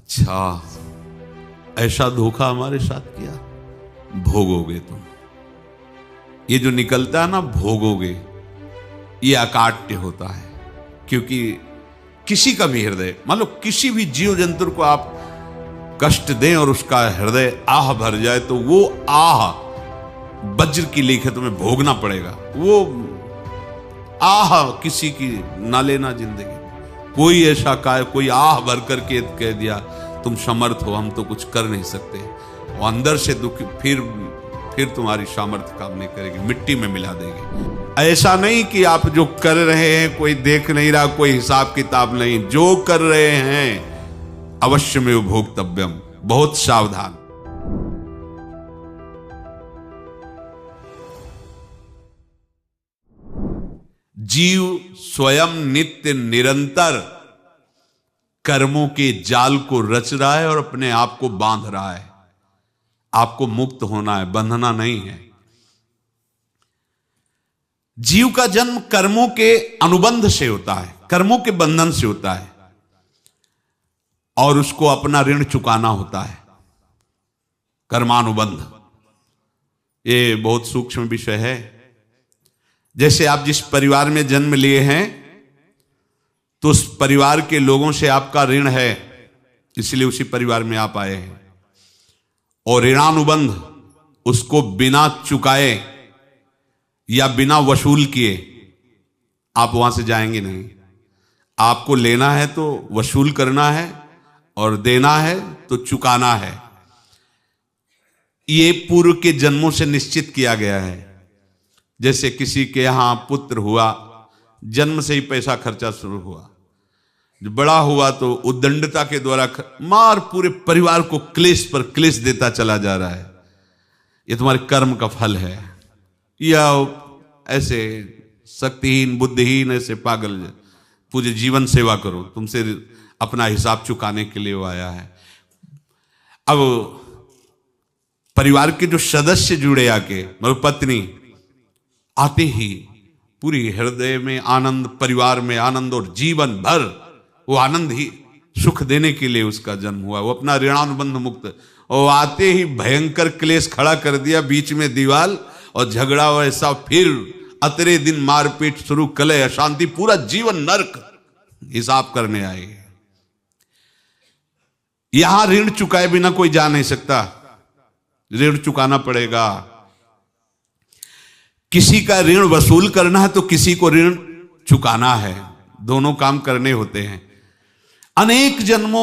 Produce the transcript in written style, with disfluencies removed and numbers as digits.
अच्छा, ऐसा धोखा हमारे साथ किया, भोगोगे तुम। ये जो निकलता है ना भोगोगे, ये अकाट्य होता है। क्योंकि किसी का भी हृदय, मान लो किसी भी जीव जंतु को आप कष्ट दें और उसका हृदय आह भर जाए, तो वो आह वज्र की लेख है, तुम्हें भोगना पड़ेगा। वो आह किसी की ना लेना जिंदगी। कोई ऐसा कोई आह भर करके कह दिया तुम समर्थ हो, हम तो कुछ कर नहीं सकते, वो अंदर से दुखी, फिर तुम्हारी सामर्थ्य काम नहीं करेगी, मिट्टी में मिला देगी। ऐसा नहीं कि आप जो कर रहे हैं कोई देख नहीं रहा, कोई हिसाब किताब नहीं, जो कर रहे हैं अवश्य में भोक्तव्यम, बहुत सावधान। जीव स्वयं नित्य निरंतर कर्मों के जाल को रच रहा है और अपने आप को बांध रहा है। आपको मुक्त होना है, बंधना नहीं है। जीव का जन्म कर्मों के अनुबंध से होता है, कर्मों के बंधन से होता है, और उसको अपना ऋण चुकाना होता है। कर्मानुबंध ये बहुत सूक्ष्म विषय है। जैसे आप जिस परिवार में जन्म लिए हैं, तो उस परिवार के लोगों से आपका ऋण है, इसलिए उसी परिवार में आप आए हैं। और ऋणानुबंध, उसको बिना चुकाए या बिना वसूल किए आप वहां से जाएंगे नहीं। आपको लेना है तो वसूल करना है, और देना है तो चुकाना है। ये पूर्व के जन्मों से निश्चित किया गया है। जैसे किसी के यहां पुत्र हुआ, जन्म से ही पैसा खर्चा शुरू हुआ, जो बड़ा हुआ तो उद्दंडता के द्वारा मार पूरे परिवार को क्लेश पर क्लेश देता चला जा रहा है। ये तुम्हारे कर्म का फल है। या ऐसे शक्तिहीन बुद्धिहीन ऐसे पागल पूरे जीवन सेवा करो, तुमसे अपना हिसाब चुकाने के लिए वो आया है। अब परिवार के जो सदस्य जुड़े आके, मतलब पत्नी आते ही पूरी हृदय में आनंद, परिवार में आनंद, और जीवन भर वो आनंद ही सुख देने के लिए उसका जन्म हुआ। वो अपना ऋणानुबंध मुक्त, और आते ही भयंकर क्लेश खड़ा कर दिया, बीच में दीवाल और झगड़ा वैसा, फिर अतरे दिन मारपीट शुरू, कलह अशांति, पूरा जीवन नरक हिसाब करने आए। यहां ऋण चुकाए बिना कोई जा नहीं सकता, ऋण चुकाना पड़ेगा। किसी का ऋण वसूल करना है तो किसी को ऋण चुकाना है, दोनों काम करने होते हैं। अनेक जन्मों